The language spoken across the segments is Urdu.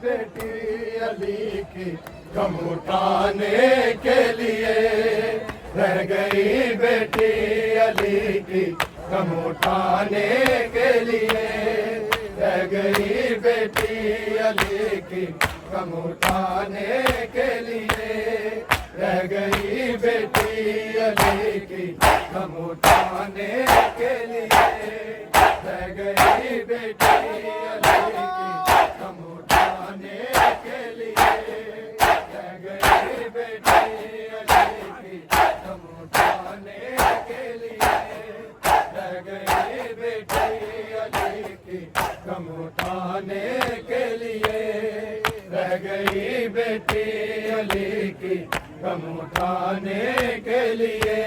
بیٹی علی کی غم اٹھانے کے لیے رہ گئی بیٹی علی کی غم اٹھانے کے لیے رہ گئی بیٹی علی کی غم اٹھانے کے لیے رہ گئی بیٹی علی کی غم اٹھانے کے لیے رہ گئی بیٹی علی کی غم اٹھانے کے لیے رہ گئی بیٹی علی کی غم اٹھانے کے لیے رہ گئی بیٹی علی کی غم اٹھانے کے لیے رہ گئی بیٹی علی کی غم اٹھانے کے لیے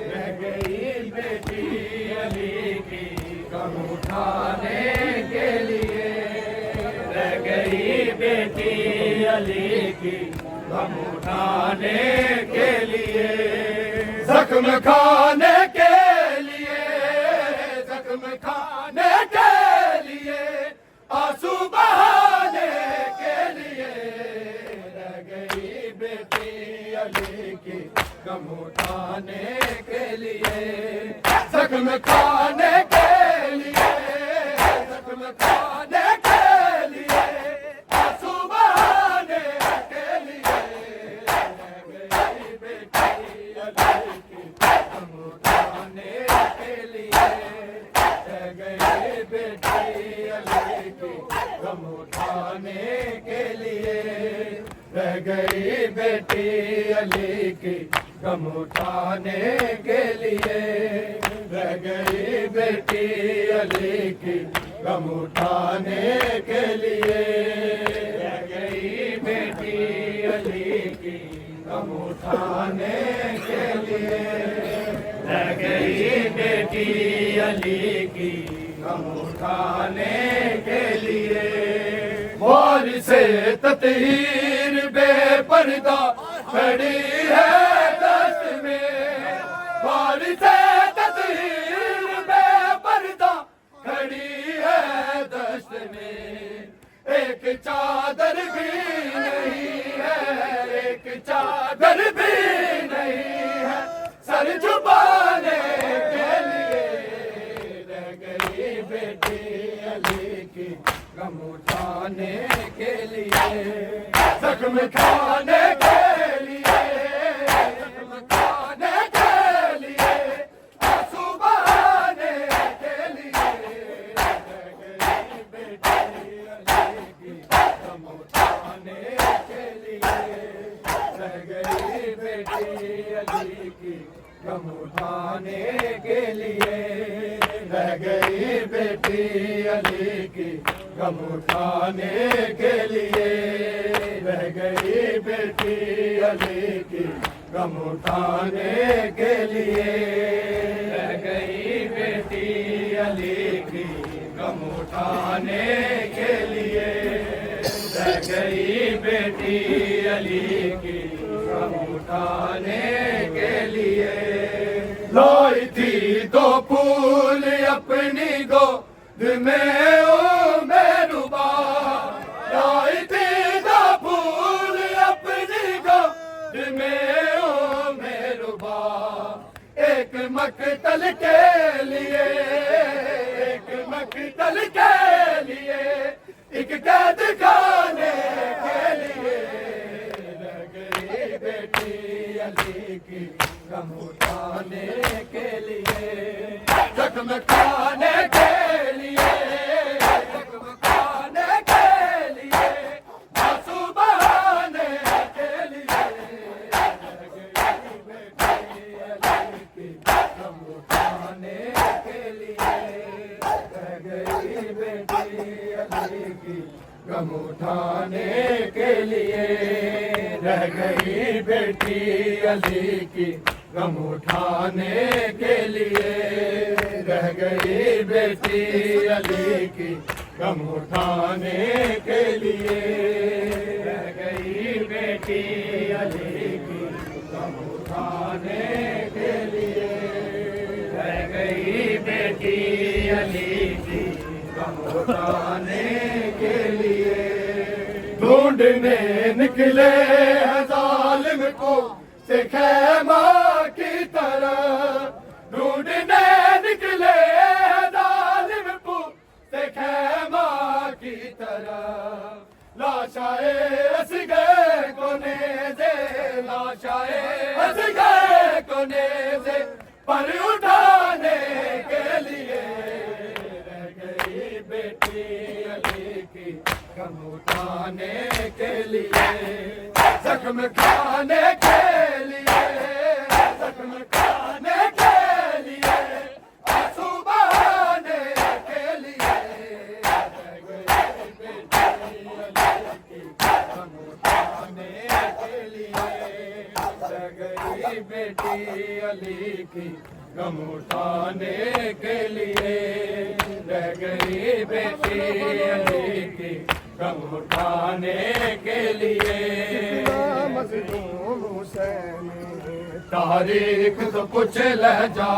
رہ گئی بیٹی علی کی غم اٹھانے کے لیے رہ گئی بیٹی علی کی غم اٹھانے کے لیے زخم کھانے کے لیے زخم کھانے کے لیے آنسو بہانے کے لیے رہ گئی بیٹی علی کی غم اٹھانے کے لیے زخم کھانے کے لیے زخم کھانے کے لیے آنسو بہانے کے لیے رہ گئی بیٹی علی کی غم اٹھانے کے لیے رہ گئی بیٹی علی کی غم اٹھانے کے لیے رہ گئی بیٹی علی کی غم اٹھانے کے لیے رہ گئی بیٹی علی کی غم اٹھانے کے لیے رہ گئی بیٹی علی کی غم اٹھانے کے لیے رہ گئی بیٹی علی کی غم اٹھانے کے لیے وارث تطہیر بے پردہ کھڑی ہے دست میں وارث تطہیر بے پردہ کھڑی ہے دست میں ایک چادر بھی نہیں ہے ایک چادر بھی نہیں ہے سر چھپانے کے لیے رہ گئی بیٹی علی کی غم اٹھانے کے لیے زخم کھانے کے لیے زخم کھانے کے لیے آنسو بہانے کے لیے رہ گئی بیٹی علی کی غم اٹھانے کے لیے رہ گئی بیٹی علی کی غم اٹھانے کے لیے رہ گئی بیٹی علی کی غم اٹھانے کے لیے رہ گئی بیٹی علی کی غم اٹھانے کے لیے رہ گئی بیٹی علی کی غم اٹھانے کے لیے رہ گئی بیٹی علی کی غم اٹھانے کے لیے لائی تھی تو پھول اپنی گود میں او مہربا لائی تھی تو پھول اپنی گود میں او مہربا ایک مقتل کے لیے ایک مقتل کے لیے ایک قید خانے کے لیے رہ گئی بیٹی علی کی غم اٹھانے کے لیے زخم کھانے کے لیے زخم کھانے کے لیے آنسو بہانے کے لیے رہ گئی بیٹی علی کی غم اٹھانے کے لیے رہ گئی بیٹی علی کی غم اٹھانے کے لیے رہ گئی بیٹی علی کی غم اٹھانے کے لیے رہ گئی بیٹی علی کی غم اٹھانے کے لیے رہ گئی بیٹی علی کی غم اٹھانے کے لیے رہ گئی بیٹی علی کی غم اٹھانے کے لیے ڈھونڈنے نکلے ظالم کو سے خیمہ کی طرح ڈھونڈنے نکلے ظالم کو سے خیمہ کی طرح لاشائے اصغر کو نیزے لاشائے اصغر کو نیزے پر اٹھانے کے لیے رہ گئی بیٹی علی کی غم اٹھانے کے لیے زخم کھانے کے لیے زخم کھانے کے لیے آنسو بہانے کے لیے رہ گئی بیٹی علی کی غم اٹھانے کے لیے رہ گئی بیٹی علی کی غم اٹھانے کے لیے رہ گئی بیٹی علی کی غم اٹھانے کے لیے مظلوم حسین تاریخ تو کچھ لہجہ